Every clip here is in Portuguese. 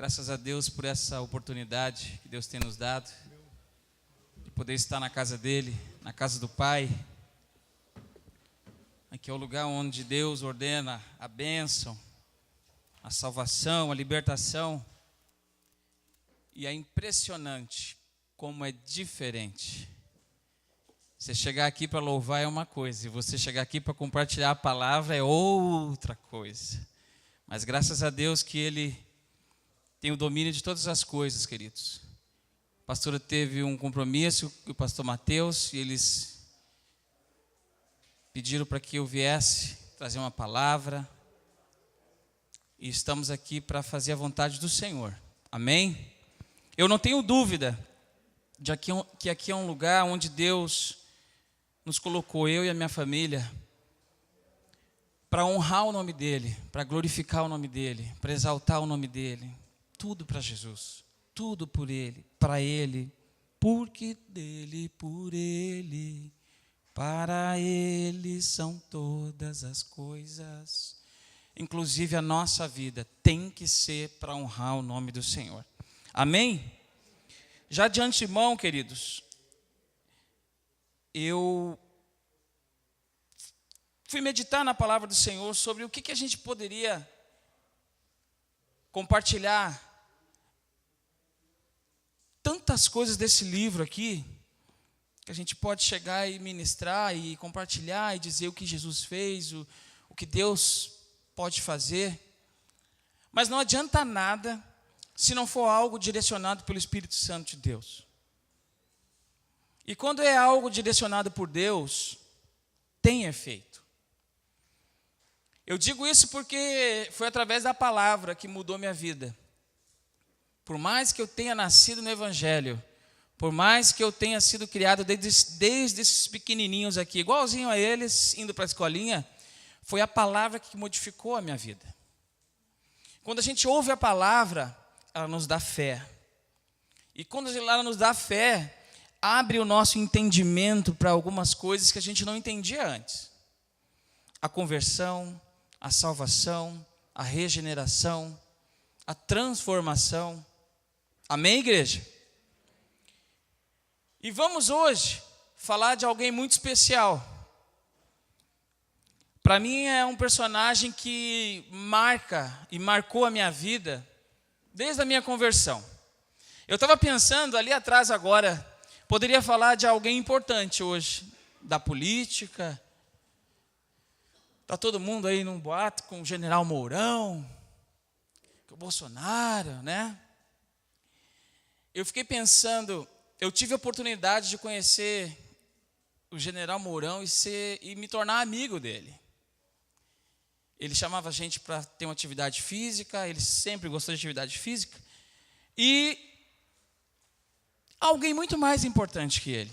Graças a Deus por essa oportunidade que Deus tem nos dado, de poder estar na casa dEle, na casa do Pai. Aqui é o lugar onde Deus ordena a bênção, a salvação, a libertação. E é impressionante como é diferente. Você chegar aqui para louvar é uma coisa, e você chegar aqui para compartilhar a palavra é outra coisa. Mas graças a Deus que Ele tem o domínio de todas as coisas, queridos. A pastora teve um compromisso com o pastor Mateus, e eles pediram para que eu viesse trazer uma palavra. E estamos aqui para fazer a vontade do Senhor. Amém? Eu não tenho dúvida de que aqui é um lugar onde Deus nos colocou, eu e a minha família, para honrar o nome dEle, para glorificar o nome dEle, para exaltar o nome dEle. Tudo para Jesus, tudo por Ele, para Ele, porque dEle, por Ele, para Ele são todas as coisas. Inclusive a nossa vida tem que ser para honrar o nome do Senhor. Amém? Já de antemão, queridos, eu fui meditar na palavra do Senhor sobre o que a gente poderia compartilhar. Tantas coisas desse livro aqui, que a gente pode chegar e ministrar e compartilhar e dizer o que Jesus fez, o que Deus pode fazer. Mas não adianta nada se não for algo direcionado pelo Espírito Santo de Deus. E quando é algo direcionado por Deus, tem efeito. Eu digo isso porque foi através da palavra que mudou minha vida. Por mais que eu tenha nascido no Evangelho, por mais que eu tenha sido criado desde esses pequenininhos aqui, igualzinho a eles, indo para a escolinha, foi a palavra que modificou a minha vida. Quando a gente ouve a palavra, ela nos dá fé. E quando ela nos dá fé, abre o nosso entendimento para algumas coisas que a gente não entendia antes. A conversão, a salvação, a regeneração, a transformação. Amém, igreja? E vamos hoje falar de alguém muito especial. Para mim é um personagem que marca e marcou a minha vida desde a minha conversão. Eu estava pensando ali atrás agora, poderia falar de alguém importante hoje, da política. Está todo mundo aí num boato com o general Mourão, com o Bolsonaro, né? Eu fiquei pensando, eu tive a oportunidade de conhecer o general Mourão e me tornar amigo dele. Ele chamava a gente para ter uma atividade física, ele sempre gostou de atividade física. E alguém muito mais importante que ele.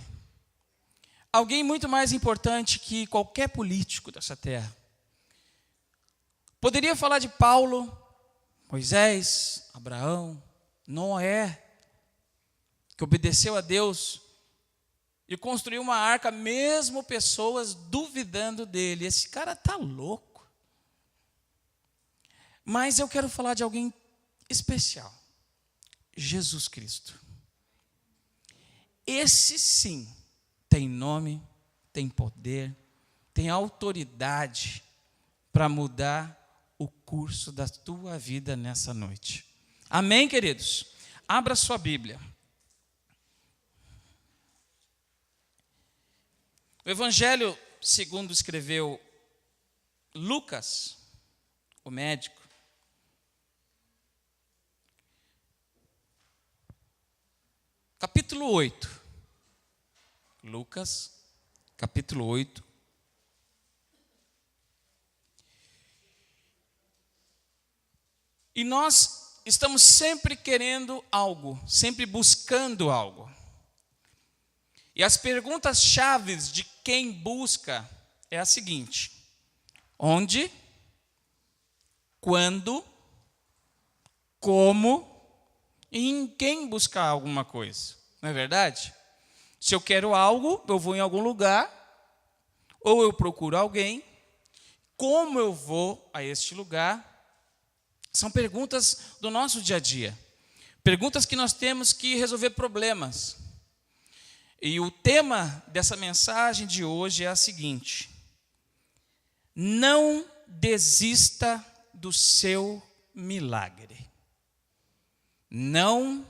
Alguém muito mais importante que qualquer político dessa terra. Poderia falar de Paulo, Moisés, Abraão, Noé, que obedeceu a Deus e construiu uma arca, mesmo pessoas duvidando dele. Esse cara está louco. Mas eu quero falar de alguém especial. Jesus Cristo. Esse sim tem nome, tem poder, tem autoridade para mudar o curso da tua vida nessa noite. Amém, queridos? Abra sua Bíblia. O Evangelho, segundo escreveu Lucas, o médico, capítulo 8. Lucas, capítulo 8. E nós estamos sempre querendo algo, sempre buscando algo. E as perguntas-chave de quem busca é a seguinte: onde, quando, como e em quem buscar alguma coisa. Não é verdade? Se eu quero algo, eu vou em algum lugar, ou eu procuro alguém. Como eu vou a este lugar? São perguntas do nosso dia a dia. Perguntas que nós temos que resolver problemas. E o tema dessa mensagem de hoje é a seguinte: não desista do seu milagre. Não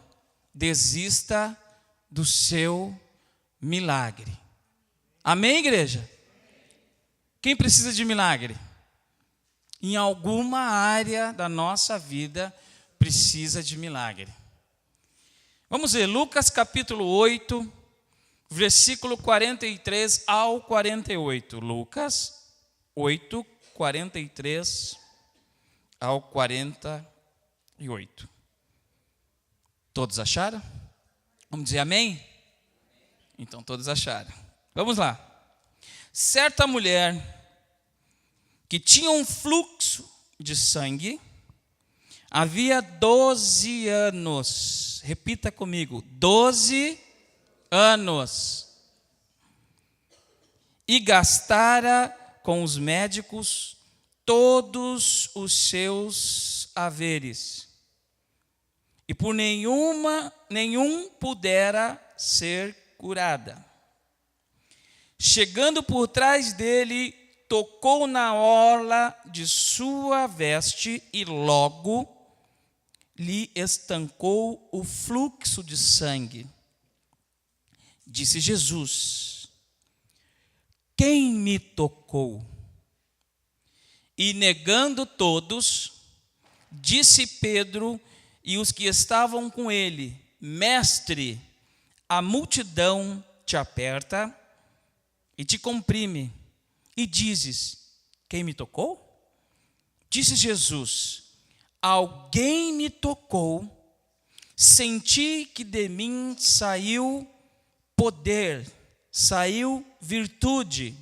desista do seu milagre. Amém, igreja? Quem precisa de milagre? Em alguma área da nossa vida precisa de milagre. Vamos ver, Lucas capítulo 8, versículo 43 ao 48. Lucas 8, 43 ao 48. Todos acharam? Vamos dizer amém? Então todos acharam. Vamos lá. Certa mulher que tinha um fluxo de sangue, havia 12 anos. Repita comigo, 12 anos. E gastara com os médicos todos os seus haveres. E por nenhum pudera ser curada. Chegando por trás dele, tocou na orla de sua veste e logo lhe estancou o fluxo de sangue. Disse Jesus: quem me tocou? E negando todos, disse Pedro e os que estavam com ele: Mestre, a multidão te aperta e te comprime, e dizes: quem me tocou? Disse Jesus: alguém me tocou, senti que de mim saiu poder, saiu virtude.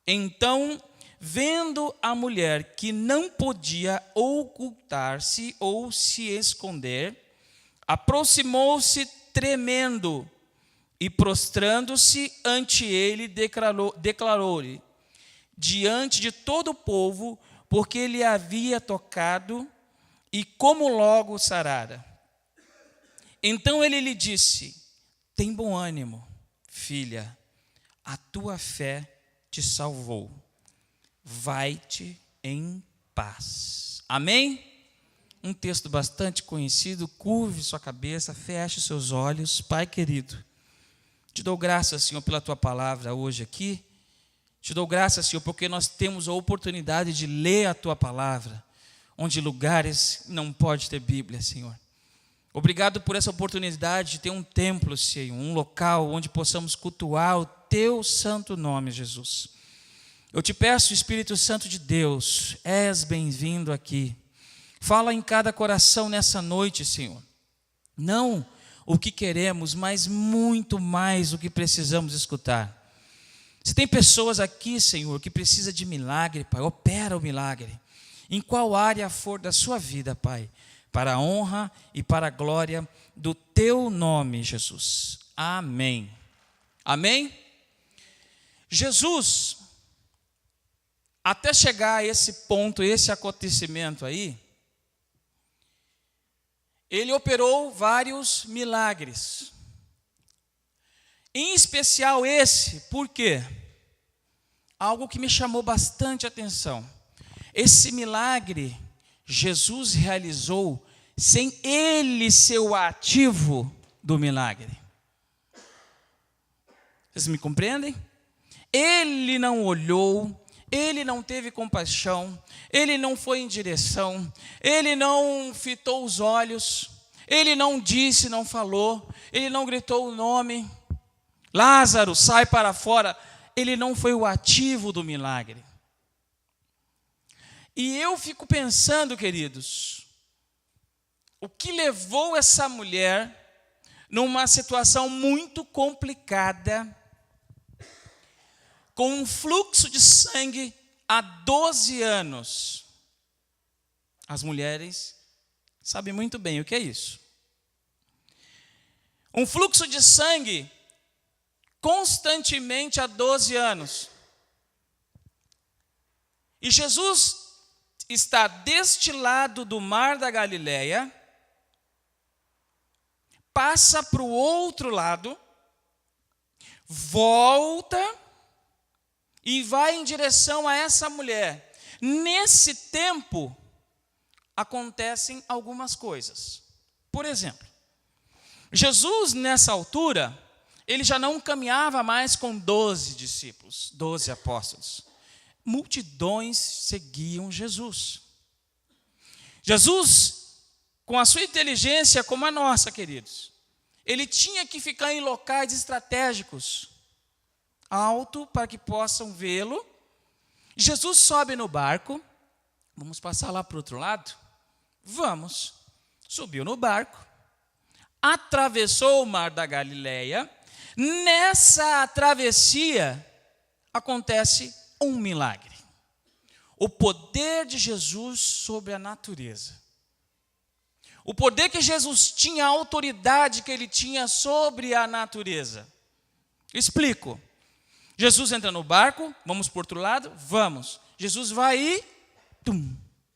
Então, vendo a mulher que não podia ocultar-se ou se esconder, aproximou-se tremendo e, prostrando-se ante ele, declarou-lhe diante de todo o povo, porque ele havia tocado e como logo sarara. Então ele lhe disse: tem bom ânimo, filha, a tua fé te salvou. Vai-te em paz. Amém? Um texto bastante conhecido. Curve sua cabeça, feche seus olhos. Pai querido, te dou graças, Senhor, pela tua palavra hoje aqui. Te dou graças, Senhor, porque nós temos a oportunidade de ler a tua palavra, onde lugares não pode ter Bíblia, Senhor. Obrigado por essa oportunidade de ter um templo, Senhor, um local onde possamos cultuar o teu santo nome, Jesus. Eu te peço, Espírito Santo de Deus, és bem-vindo aqui. Fala em cada coração nessa noite, Senhor. Não o que queremos, mas muito mais o que precisamos escutar. Se tem pessoas aqui, Senhor, que precisam de milagre, Pai, opera o milagre. Em qual área for da sua vida, Pai, para a honra e para a glória do teu nome, Jesus. Amém. Amém? Jesus, até chegar a esse ponto, esse acontecimento aí, ele operou vários milagres. Em especial esse, por quê? Algo que me chamou bastante atenção. Esse milagre, Jesus realizou sem ele ser o ativo do milagre. Vocês me compreendem? Ele não olhou, ele não teve compaixão, ele não foi em direção, ele não fitou os olhos, ele não disse, não falou, ele não gritou o nome, Lázaro, sai para fora. Ele não foi o ativo do milagre. E eu fico pensando, queridos, o que levou essa mulher numa situação muito complicada, com um fluxo de sangue há 12 anos. As mulheres sabem muito bem o que é isso. Um fluxo de sangue constantemente há 12 anos. E Jesus está deste lado do mar da Galileia, passa para o outro lado, volta e vai em direção a essa mulher. Nesse tempo, acontecem algumas coisas. Por exemplo, Jesus, nessa altura, ele já não caminhava mais com 12 discípulos, 12 apóstolos. Multidões seguiam Jesus. Jesus, com a sua inteligência como a nossa, queridos, ele tinha que ficar em locais estratégicos, alto, para que possam vê-lo. Jesus sobe no barco. Vamos passar lá para o outro lado? Vamos. Subiu no barco, atravessou o mar da Galileia. Nessa travessia acontece um milagre. O poder de Jesus sobre a natureza. O poder que Jesus tinha, a autoridade que ele tinha sobre a natureza. Explico. Jesus entra no barco, vamos para o outro lado? Vamos. Jesus vai e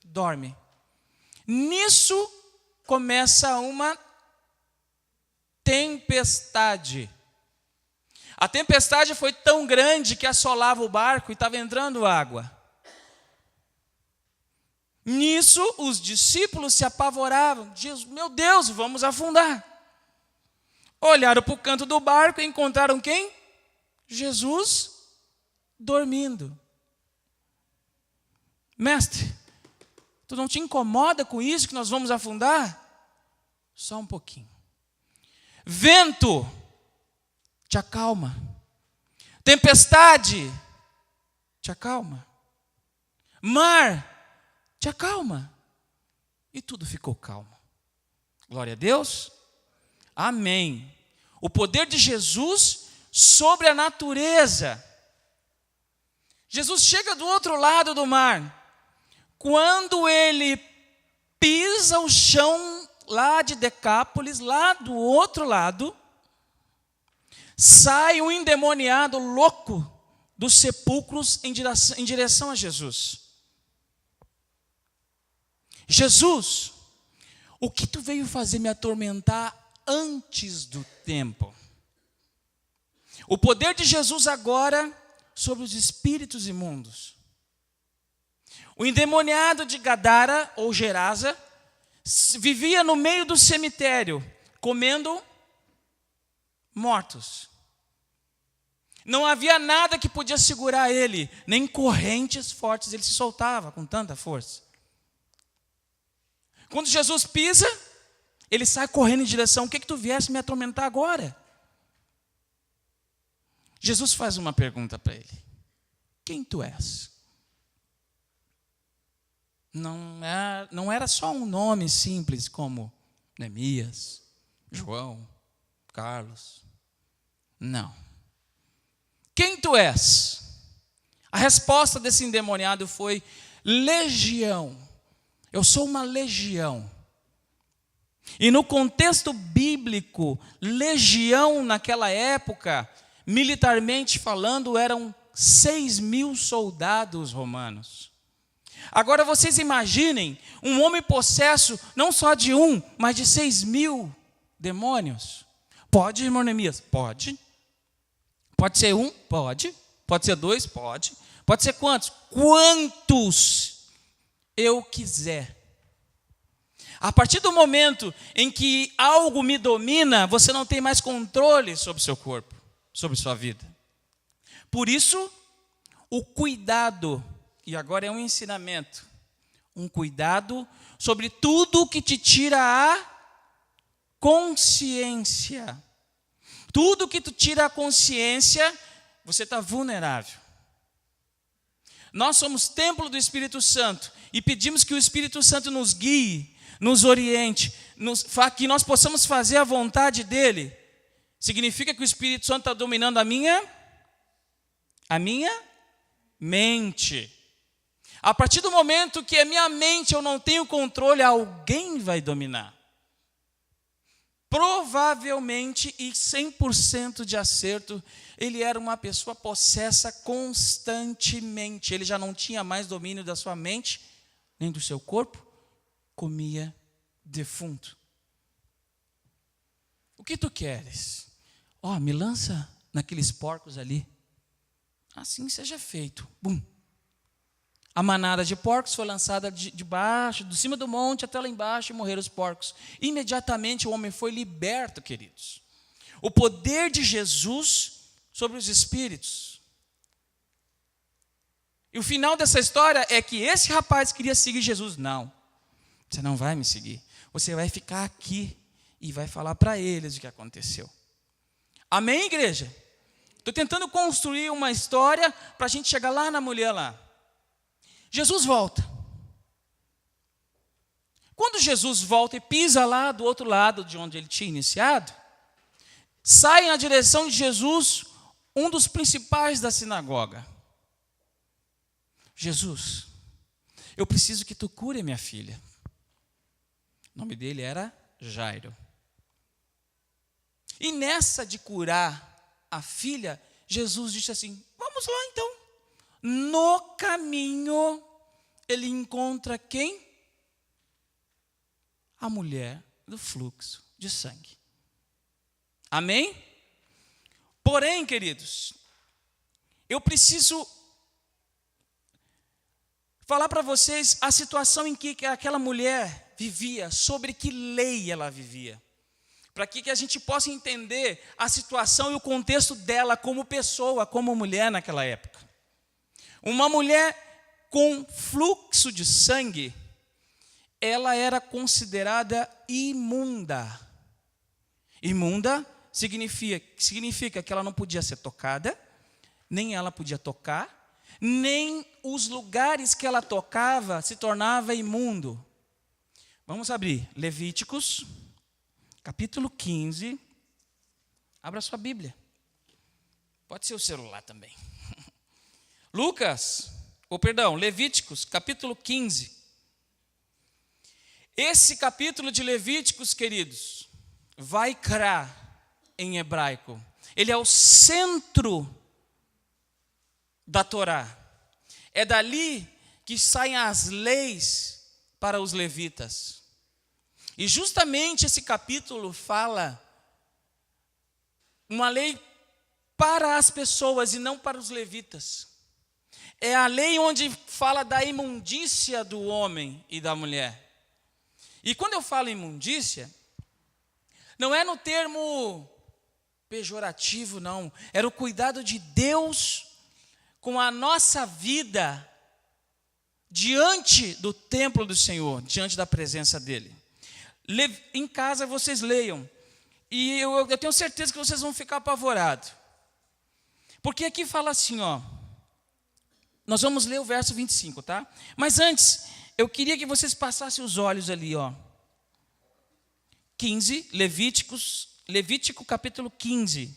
dorme. Nisso começa uma tempestade. A tempestade foi tão grande que assolava o barco e estava entrando água. Nisso, os discípulos se apavoravam. Jesus, meu Deus, vamos afundar. Olharam para o canto do barco e encontraram quem? Jesus dormindo. Mestre, tu não te incomoda com isso que nós vamos afundar? Só um pouquinho. Vento, te acalma. Tempestade, te acalma. Mar, te acalma. E tudo ficou calmo. Glória a Deus. Amém. O poder de Jesus sobre a natureza. Jesus chega do outro lado do mar. Quando ele pisa o chão lá de Decápolis, lá do outro lado, sai um endemoniado louco dos sepulcros em direção a Jesus. Jesus, o que tu veio fazer me atormentar antes do tempo? O poder de Jesus agora sobre os espíritos imundos. O endemoniado de Gadara, ou Gerasa, vivia no meio do cemitério, comendo mortos. Não havia nada que podia segurar ele, nem correntes fortes ele se soltava com tanta força. Quando Jesus pisa, ele sai correndo em direção, o que tu viesse me atormentar agora? Jesus faz uma pergunta para ele. Quem tu és? Não era só um nome simples como Neemias, João, Carlos. Não. Quem tu és? A resposta desse endemoniado foi legião. Eu sou uma legião. E no contexto bíblico, legião naquela época, militarmente falando, eram 6.000 soldados romanos. Agora vocês imaginem um homem possesso, não só de um, mas de 6.000 demônios. Pode, irmão Neemias? Pode. Pode ser um? Pode. Pode ser dois? Pode. Pode ser quantos? Quantos eu quiser. A partir do momento em que algo me domina, você não tem mais controle sobre o seu corpo, sobre sua vida. Por isso, o cuidado, e agora é um ensinamento, um cuidado sobre tudo que te tira a consciência. Tudo que te tira a consciência, você está vulnerável. Nós somos templo do Espírito Santo e pedimos que o Espírito Santo nos guie, nos oriente, que nós possamos fazer a vontade dEle. Significa que o Espírito Santo está dominando a minha mente. A partir do momento que a minha mente eu não tenho controle, alguém vai dominar. Provavelmente, e 100% de acerto, ele era uma pessoa possessa constantemente. Ele já não tinha mais domínio da sua mente nem do seu corpo, comia defunto. O que tu queres? Me lança naqueles porcos ali. Assim seja feito. Bum. A manada de porcos foi lançada de cima do monte até lá embaixo e morreram os porcos. Imediatamente o homem foi liberto, queridos. O poder de Jesus sobre os espíritos. E o final dessa história é que esse rapaz queria seguir Jesus. Não, você não vai me seguir. Você vai ficar aqui e vai falar para eles o que aconteceu. Amém, igreja? Estou tentando construir uma história para a gente chegar lá na mulher lá. Jesus volta. Quando Jesus volta e pisa lá do outro lado de onde ele tinha iniciado, sai na direção de Jesus um dos principais da sinagoga. Jesus, eu preciso que tu cure a minha filha. O nome dele era Jairo. E nessa de curar a filha, Jesus disse assim: vamos lá então. No caminho, ele encontra quem? A mulher do fluxo de sangue. Amém? Porém, queridos, eu preciso falar para vocês a situação em que aquela mulher vivia, sobre que lei ela vivia, para que a gente possa entender a situação e o contexto dela como pessoa, como mulher naquela época. Uma mulher com fluxo de sangue, ela era considerada imunda. Imunda significa que ela não podia ser tocada, nem ela podia tocar, nem os lugares que ela tocava se tornava imundo. Vamos abrir Levíticos, capítulo 15. Abra sua Bíblia. Pode ser o celular também. Levíticos, capítulo 15. Esse capítulo de Levíticos, queridos, Vaikra em hebraico, ele é o centro da Torá. É dali que saem as leis para os levitas. E justamente esse capítulo fala uma lei para as pessoas e não para os levitas. É a lei onde fala da imundícia do homem e da mulher. E quando eu falo imundícia, não é no termo pejorativo, não. Era o cuidado de Deus com a nossa vida diante do templo do Senhor, diante da presença dEle. Em casa vocês leiam, e eu tenho certeza que vocês vão ficar apavorados. Porque aqui fala assim, nós vamos ler o verso 25, tá? Mas antes, eu queria que vocês passassem os olhos ali, 15, Levítico capítulo 15.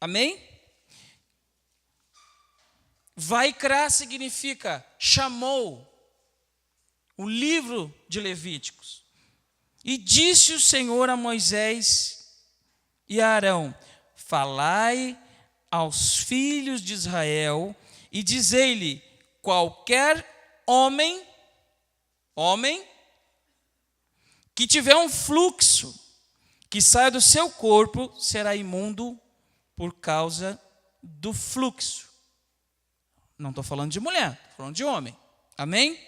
Amém? Vaikra significa chamou, o livro de Levíticos. E disse o Senhor a Moisés e a Arão: falai aos filhos de Israel e dizei-lhe: qualquer homem que tiver um fluxo que saia do seu corpo será imundo por causa do fluxo. Não estou falando de mulher, estou falando de homem. Amém?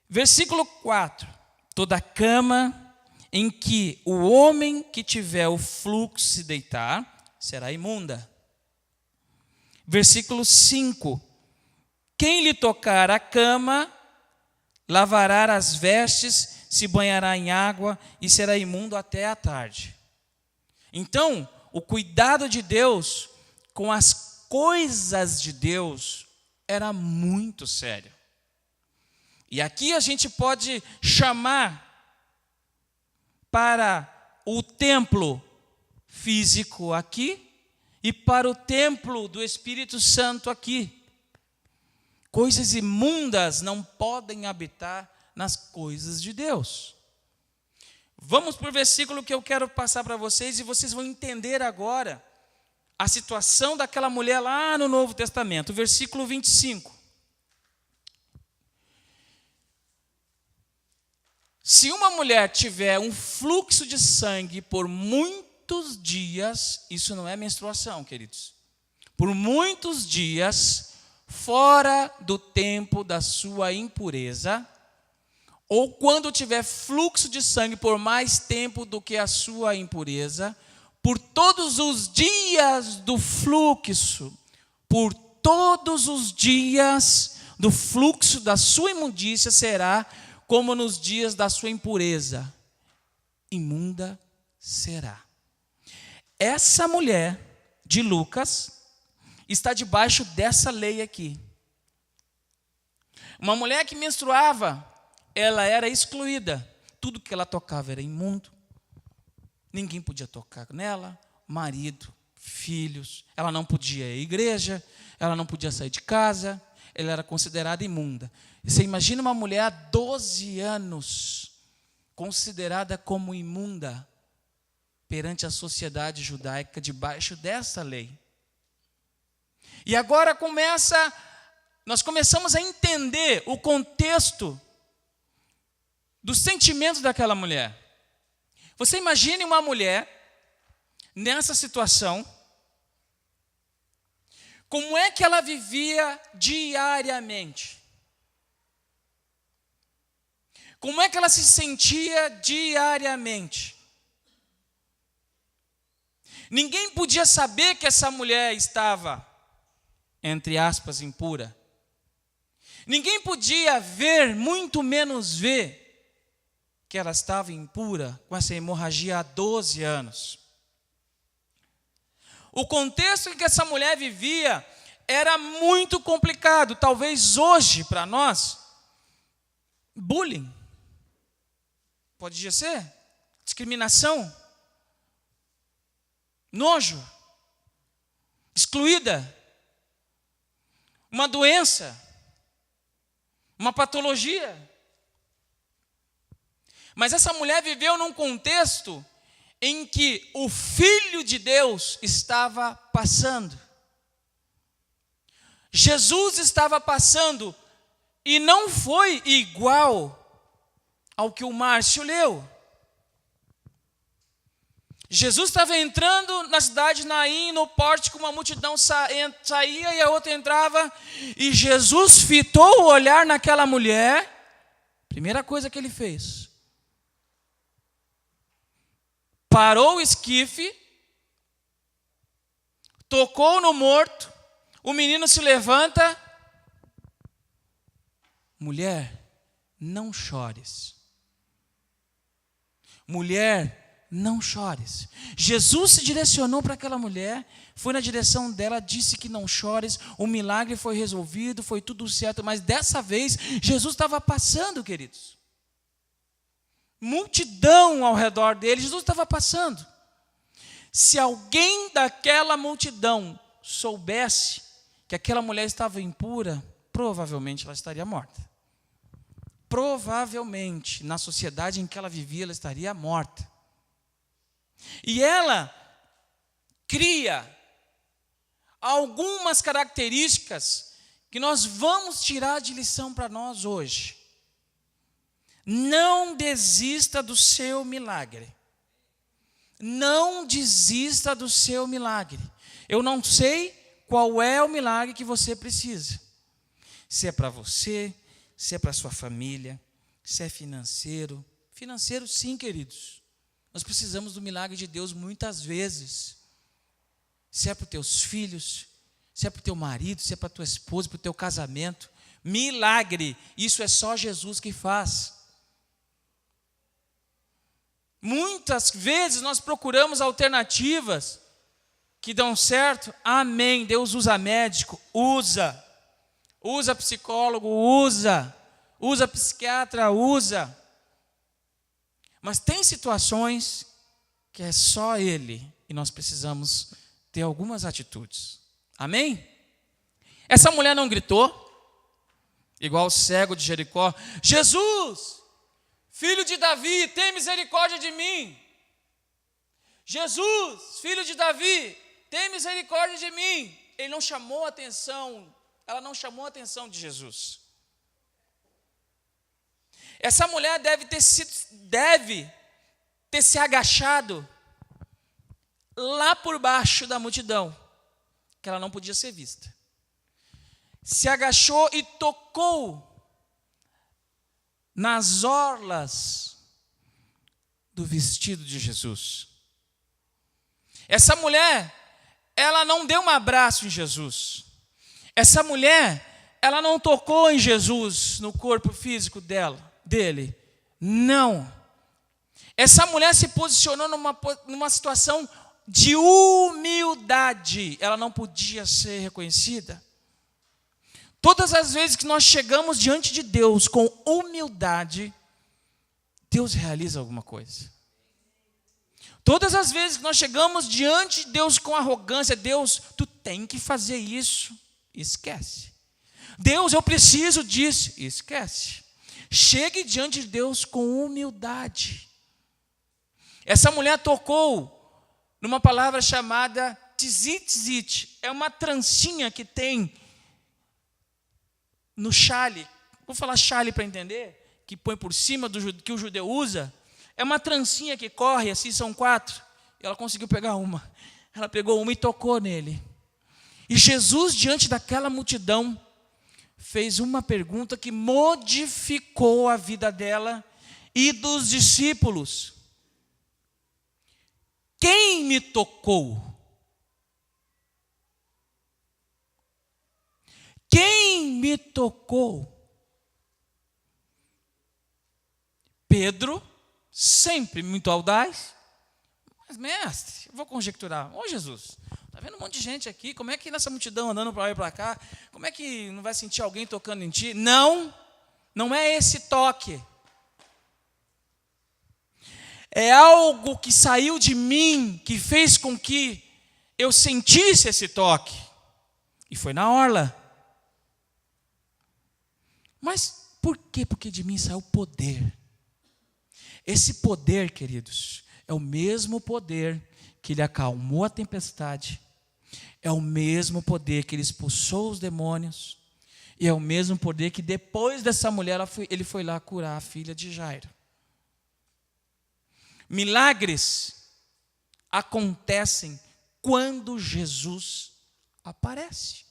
Versículo 4. Toda cama em que o homem que tiver o fluxo se deitar será imunda. Versículo 5. Quem lhe tocar a cama lavará as vestes, se banhará em água e será imundo até a tarde. Então, o cuidado de Deus com as coisas de Deus era muito sério. E aqui a gente pode chamar para o templo físico aqui e para o templo do Espírito Santo aqui. Coisas imundas não podem habitar nas coisas de Deus. Vamos para o versículo que eu quero passar para vocês e vocês vão entender agora a situação daquela mulher lá no Novo Testamento, versículo 25. Se uma mulher tiver um fluxo de sangue por muitos dias, isso não é menstruação, queridos. Por muitos dias, fora do tempo da sua impureza, ou quando tiver fluxo de sangue por mais tempo do que a sua impureza, por todos os dias do fluxo, por todos os dias do fluxo da sua imundícia será como nos dias da sua impureza, imunda será. Essa mulher de Lucas está debaixo dessa lei aqui. Uma mulher que menstruava, ela era excluída. Tudo que ela tocava era imundo. Ninguém podia tocar nela, marido, filhos. Ela não podia ir à igreja, ela não podia sair de casa, ela era considerada imunda. Você imagina uma mulher há 12 anos, considerada como imunda perante a sociedade judaica, debaixo dessa lei. E agora nós começamos a entender o contexto dos sentimentos daquela mulher. Você imagine uma mulher nessa situação, como é que ela vivia diariamente? Como é que ela se sentia diariamente? Ninguém podia saber que essa mulher estava, entre aspas, impura. Ninguém podia ver, muito menos ver, que ela estava impura com essa hemorragia há 12 anos. O contexto em que essa mulher vivia era muito complicado. Talvez hoje, para nós, bullying. Pode ser discriminação, nojo, excluída, uma doença, uma patologia. Mas essa mulher viveu num contexto em que o Filho de Deus estava passando. Jesus estava passando e não foi igual ao que o Márcio leu. Jesus estava entrando na cidade de Naim, no pórtico, uma multidão saía e a outra entrava, e Jesus fitou o olhar naquela mulher. Primeira coisa que ele fez: parou o esquife, tocou no morto, o menino se levanta. Mulher, não chores. Mulher, não chores. Jesus se direcionou para aquela mulher, foi na direção dela, disse que não chores, o milagre foi resolvido, foi tudo certo, mas dessa vez Jesus estava passando, queridos. Multidão ao redor dele, Jesus estava passando. Se alguém daquela multidão soubesse que aquela mulher estava impura, provavelmente ela estaria morta. Provavelmente, na sociedade em que ela vivia, ela estaria morta. E ela cria algumas características que nós vamos tirar de lição para nós hoje. Não desista do seu milagre. Não desista do seu milagre. Eu não sei qual é o milagre que você precisa. Se é para você, se é para sua família, se é financeiro. Financeiro, sim, queridos. Nós precisamos do milagre de Deus muitas vezes. Se é para os teus filhos, se é para o teu marido, se é para a tua esposa, para o teu casamento. Milagre, isso é só Jesus que faz. Muitas vezes nós procuramos alternativas que dão certo. Amém, Deus usa médico, usa psicólogo, usa psiquiatra, usa. Mas tem situações que é só Ele e nós precisamos ter algumas atitudes. Amém? Essa mulher não gritou, igual o cego de Jericó: Jesus, filho de Davi, tem misericórdia de mim. Jesus, filho de Davi, tem misericórdia de mim. Ele não chamou a atenção, ela não chamou a atenção de Jesus. Essa mulher deve ter se agachado lá por baixo da multidão, que ela não podia ser vista. Se agachou e tocou nas orlas do vestido de Jesus. Essa mulher, ela não deu um abraço em Jesus. Essa mulher, ela não tocou em Jesus no corpo físico dele. Não. Essa mulher se posicionou numa situação de humildade. Ela não podia ser reconhecida. Todas as vezes que nós chegamos diante de Deus com humildade, Deus realiza alguma coisa. Todas as vezes que nós chegamos diante de Deus com arrogância, Deus, tu tem que fazer isso, esquece. Deus, eu preciso disso, esquece. Chegue diante de Deus com humildade. Essa mulher tocou numa palavra chamada tzit. É uma trancinha que tem no chale. Vou falar chale para entender, que põe por cima que o judeu usa. É uma trancinha que corre, assim são 4. Ela conseguiu pegar uma. Ela pegou uma e tocou nele. E Jesus, diante daquela multidão, fez uma pergunta que modificou a vida dela e dos discípulos. Quem me tocou? Quem me tocou? Pedro, sempre muito audaz, mas mestre, eu vou conjecturar. Ô Jesus, está vendo um monte de gente aqui, como é que nessa multidão andando para lá e para cá, como é que não vai sentir alguém tocando em ti? Não, não é esse toque. É algo que saiu de mim, que fez com que eu sentisse esse toque. E foi na orla. Mas por quê? Porque de mim saiu poder. Esse poder, queridos, é o mesmo poder que ele acalmou a tempestade. É o mesmo poder que ele expulsou os demônios. E é o mesmo poder que depois dessa mulher, ele foi lá curar a filha de Jairo. Milagres acontecem quando Jesus aparece.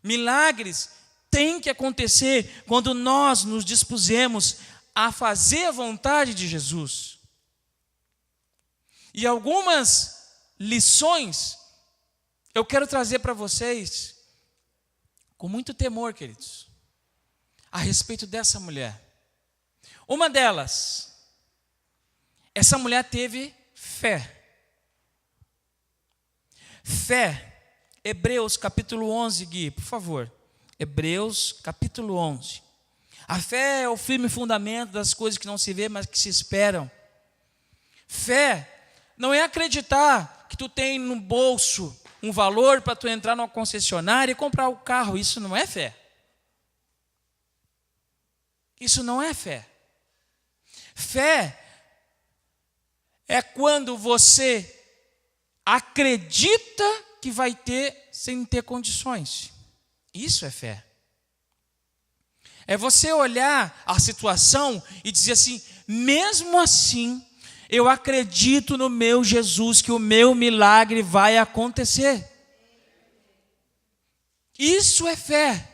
Milagres têm que acontecer quando nós nos dispusemos a fazer a vontade de Jesus. E algumas lições eu quero trazer para vocês com muito temor, queridos, a respeito dessa mulher. Uma delas, essa mulher teve fé. Fé. Hebreus capítulo 11, Gui, por favor. Hebreus capítulo 11. A fé é o firme fundamento das coisas que não se vê, mas que se esperam. Fé não é acreditar que tu tem no bolso um valor para tu entrar numa concessionária e comprar o carro. Isso não é fé. Isso não é fé. Fé é quando você acredita que vai ter sem ter condições. Isso é fé. É você olhar a situação e dizer assim, mesmo assim, eu acredito no meu Jesus, que o meu milagre vai acontecer. Isso é fé.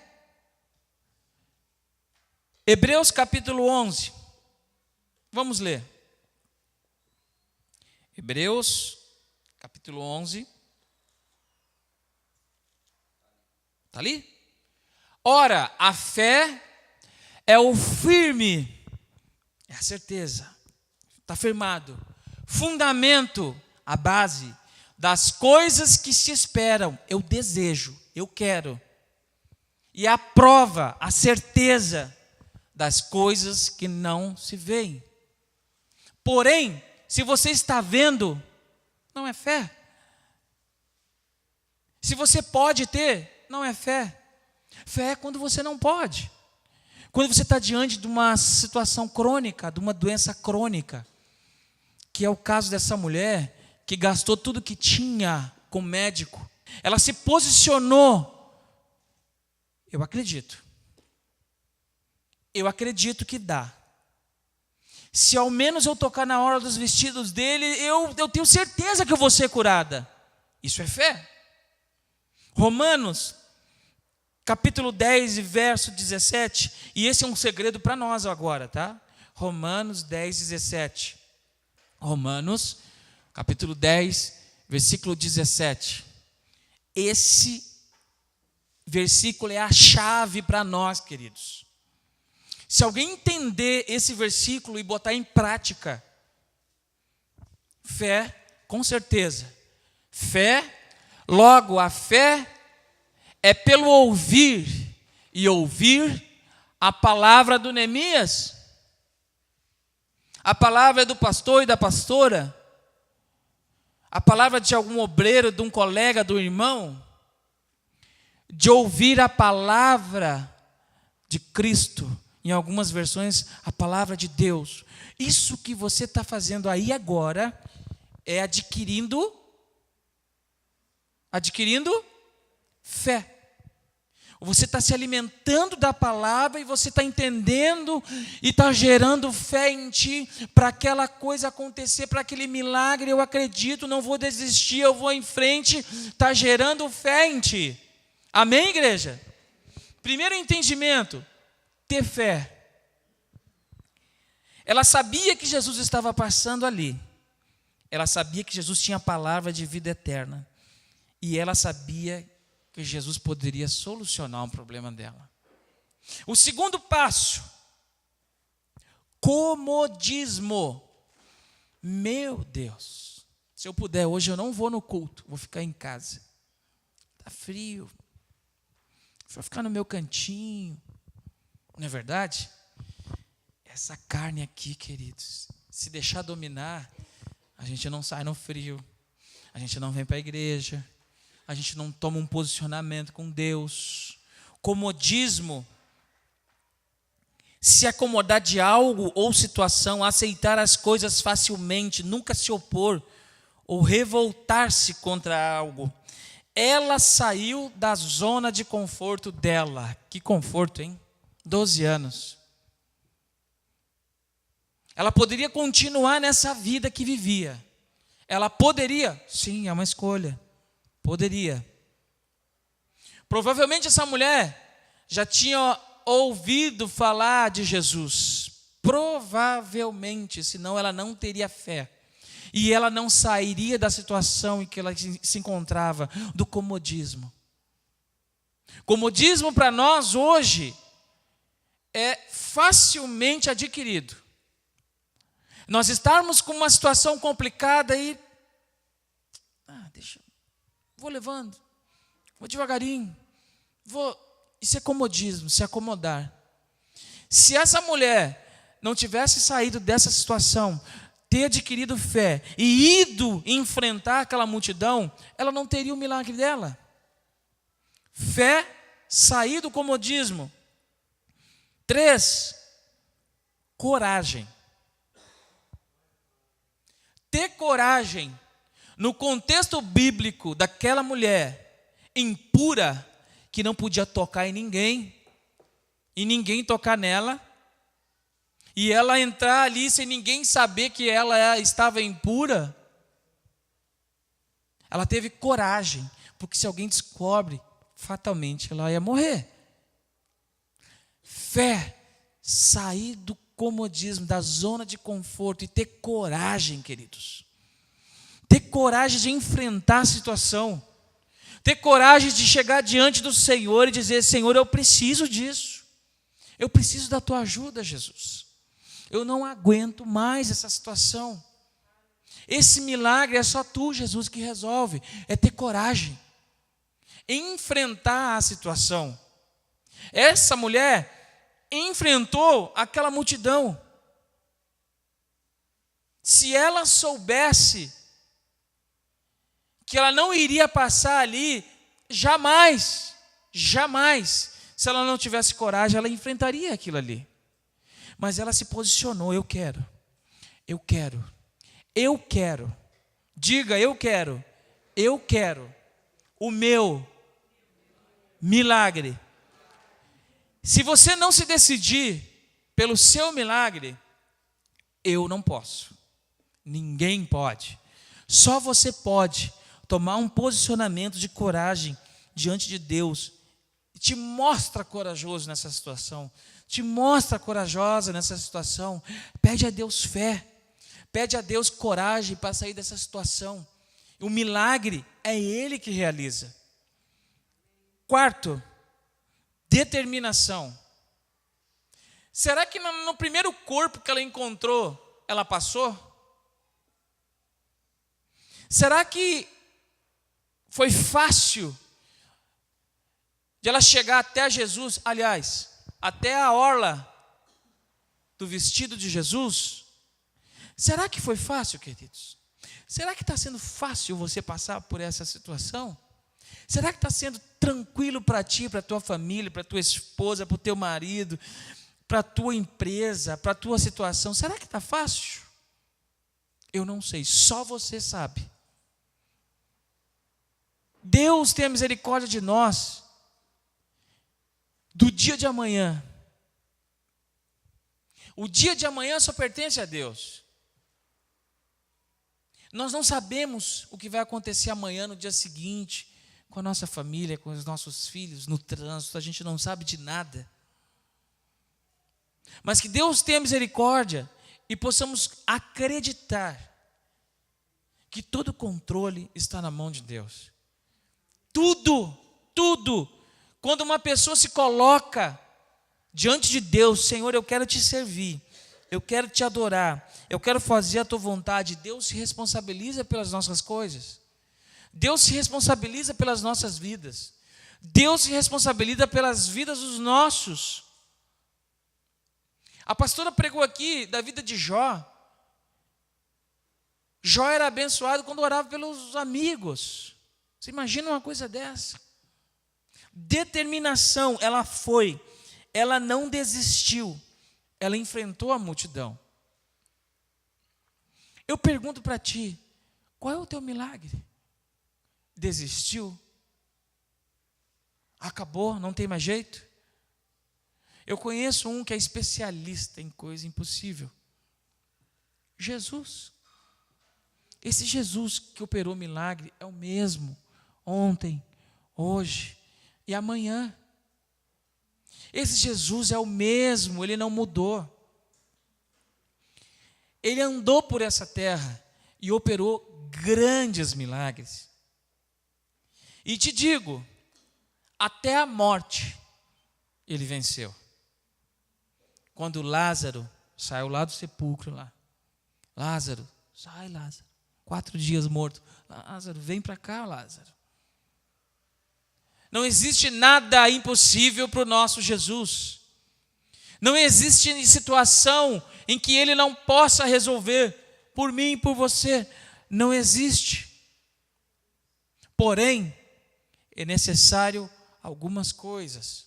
Hebreus capítulo 11. Vamos ler. Hebreus capítulo 11. Está ali? Ora, a fé é o firme, é a certeza, está firmado, fundamento, a base das coisas que se esperam. Eu desejo, eu quero. E a prova, a certeza das coisas que não se veem. Porém, se você está vendo, não é fé. Se você pode ter, não é fé. Fé é quando você não pode. Quando você está diante de uma situação crônica, de uma doença crônica, que é o caso dessa mulher, que gastou tudo que tinha com o médico, ela se posicionou. Eu acredito que dá. Se ao menos eu tocar na hora dos vestidos dele, eu tenho certeza que eu vou ser curada. Isso é fé. Romanos, capítulo 10, verso 17. E esse é um segredo para nós agora, tá? Romanos 10, 17. Romanos, capítulo 10, versículo 17. Esse versículo é a chave para nós, queridos. Se alguém entender esse versículo e botar em prática, fé, com certeza. Fé, logo a fé é pelo ouvir, e ouvir a palavra do Neemias, a palavra do pastor e da pastora, a palavra de algum obreiro, de um colega, do irmão, de ouvir a palavra de Cristo, em algumas versões, a palavra de Deus. Isso que você está fazendo aí agora é adquirindo fé. Você está se alimentando da palavra e você está entendendo e está gerando fé em ti para aquela coisa acontecer, para aquele milagre. Eu acredito, não vou desistir, eu vou em frente. Está gerando fé em ti. Amém, igreja? Primeiro entendimento, ter fé. Ela sabia que Jesus estava passando ali. Ela sabia que Jesus tinha a palavra de vida eterna. E ela sabia que Jesus poderia solucionar um problema dela. O segundo passo, comodismo. Meu Deus, se eu puder, hoje eu não vou no culto, vou ficar em casa. Está frio, vou ficar no meu cantinho. Não é verdade? Essa carne aqui, queridos, se deixar dominar, a gente não sai no frio, a gente não vem para a igreja, a gente não toma um posicionamento com Deus. Comodismo, se acomodar de algo ou situação, aceitar as coisas facilmente, nunca se opor ou revoltar-se contra algo. Ela saiu da zona de conforto dela. Que conforto, hein? 12 anos. Ela poderia continuar nessa vida que vivia. Ela poderia, sim, é uma escolha. Poderia. Provavelmente essa mulher já tinha ouvido falar de Jesus. Provavelmente, senão ela não teria fé. E ela não sairia da situação em que ela se encontrava, do comodismo. Comodismo para nós hoje é facilmente adquirido. Nós estarmos com uma situação complicada e vou levando, vou devagarinho, isso é comodismo, se acomodar. Se essa mulher não tivesse saído dessa situação, ter adquirido fé e ido enfrentar aquela multidão, ela não teria o milagre dela. Fé, sair do comodismo. 3, coragem. Ter coragem. No contexto bíblico daquela mulher impura, que não podia tocar em ninguém, e ninguém tocar nela, e ela entrar ali sem ninguém saber que ela estava impura, ela teve coragem, porque se alguém descobre, fatalmente ela ia morrer. Fé, sair do comodismo, da zona de conforto e ter coragem, queridos. Ter coragem de enfrentar a situação. Ter coragem de chegar diante do Senhor e dizer: Senhor, eu preciso disso. Eu preciso da tua ajuda, Jesus. Eu não aguento mais essa situação. Esse milagre é só tu, Jesus, que resolve. É ter coragem. Enfrentar a situação. Essa mulher enfrentou aquela multidão. Se ela soubesse que ela não iria passar ali, jamais, se ela não tivesse coragem, ela enfrentaria aquilo ali. Mas ela se posicionou: eu quero. Diga, eu quero o meu milagre. Se você não se decidir pelo seu milagre, eu não posso. Ninguém pode. Só você pode tomar um posicionamento de coragem diante de Deus. Te mostra corajoso nessa situação. Te mostra corajosa nessa situação. Pede a Deus fé. Pede a Deus coragem para sair dessa situação. O milagre é Ele que realiza. Quarto, determinação. Será que no primeiro corpo que ela encontrou, ela passou? Será que foi fácil de ela chegar até Jesus, aliás, até a orla do vestido de Jesus? Será que foi fácil, queridos? Será que está sendo fácil você passar por essa situação? Será que está sendo tranquilo para ti, para a tua família, para a tua esposa, para o teu marido, para a tua empresa, para a tua situação? Será que está fácil? Eu não sei, só você sabe. Deus tenha misericórdia de nós, do dia de amanhã. O dia de amanhã só pertence a Deus. Nós não sabemos o que vai acontecer amanhã, no dia seguinte, com a nossa família, com os nossos filhos, no trânsito, a gente não sabe de nada. Mas que Deus tenha misericórdia e possamos acreditar que todo o controle está na mão de Deus. Tudo. Quando uma pessoa se coloca diante de Deus, Senhor, eu quero te servir, eu quero te adorar, eu quero fazer a tua vontade, Deus se responsabiliza pelas nossas coisas. Deus se responsabiliza pelas nossas vidas. Deus se responsabiliza pelas vidas dos nossos. A pastora pregou aqui da vida de Jó. Jó era abençoado quando orava pelos amigos. Você imagina uma coisa dessa? Determinação, ela não desistiu, ela enfrentou a multidão. Eu pergunto para ti, qual é o teu milagre? Desistiu? Acabou? Não tem mais jeito? Eu conheço um que é especialista em coisa impossível. Jesus. Esse Jesus que operou milagre é o mesmo ontem, hoje e amanhã. Esse Jesus é o mesmo, ele não mudou. Ele andou por essa terra e operou grandes milagres. E te digo, até a morte ele venceu. Quando Lázaro saiu lá do sepulcro lá. Lázaro, sai Lázaro. 4 dias morto. Lázaro, vem para cá, Lázaro. Não existe nada impossível para o nosso Jesus. Não existe situação em que Ele não possa resolver por mim e por você. Não existe. Porém, é necessário algumas coisas.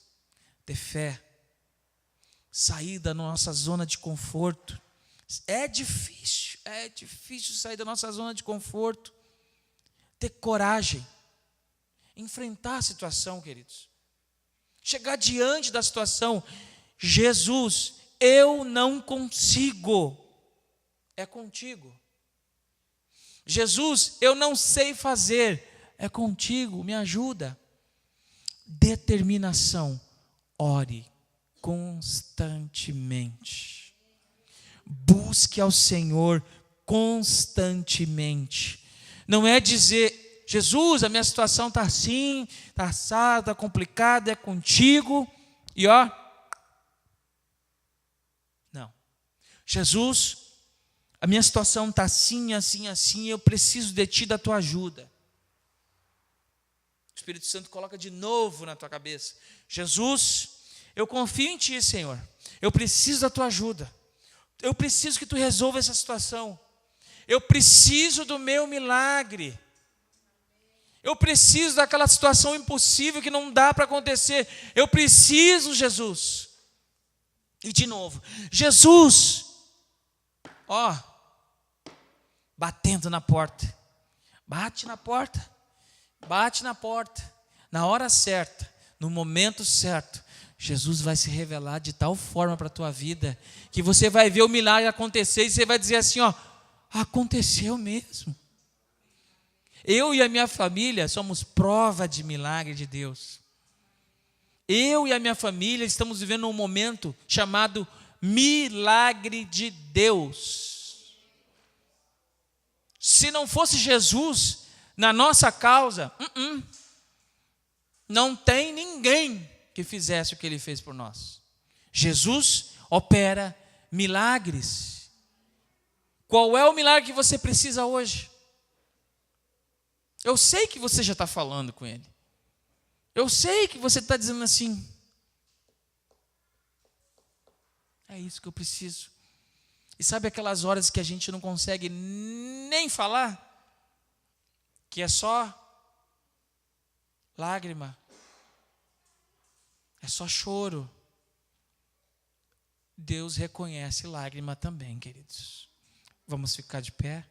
Ter fé. Sair da nossa zona de conforto. É difícil sair da nossa zona de conforto. Ter coragem. Enfrentar a situação, queridos. Chegar diante da situação. Jesus, eu não consigo. É contigo. Jesus, eu não sei fazer. É contigo, me ajuda. Determinação. Ore constantemente. Busque ao Senhor constantemente. Não é dizer, Jesus, a minha situação está assim, está assada, está complicada, é contigo. E ó, não. Jesus, a minha situação está assim, assim, assim, eu preciso de ti, da tua ajuda. O Espírito Santo coloca de novo na tua cabeça. Jesus, eu confio em ti, Senhor. Eu preciso da tua ajuda. Eu preciso que tu resolva essa situação. Eu preciso do meu milagre. Eu preciso daquela situação impossível que não dá para acontecer. Eu preciso, Jesus. E de novo, Jesus, ó, batendo na porta. Bate na porta. Bate na porta. Na hora certa, no momento certo, Jesus vai se revelar de tal forma para a tua vida, que você vai ver o milagre acontecer e você vai dizer assim, ó, aconteceu mesmo. Eu e a minha família somos prova de milagre de Deus. Eu e a minha família estamos vivendo um momento chamado milagre de Deus. Se não fosse Jesus na nossa causa, não tem ninguém que fizesse o que Ele fez por nós. Jesus opera milagres. Qual é o milagre que você precisa hoje? Eu sei que você já está falando com Ele. Eu sei que você está dizendo assim, é isso que eu preciso. E sabe aquelas horas que a gente não consegue nem falar? Que é só lágrima, é só choro. Deus reconhece lágrima também, queridos. Vamos ficar de pé?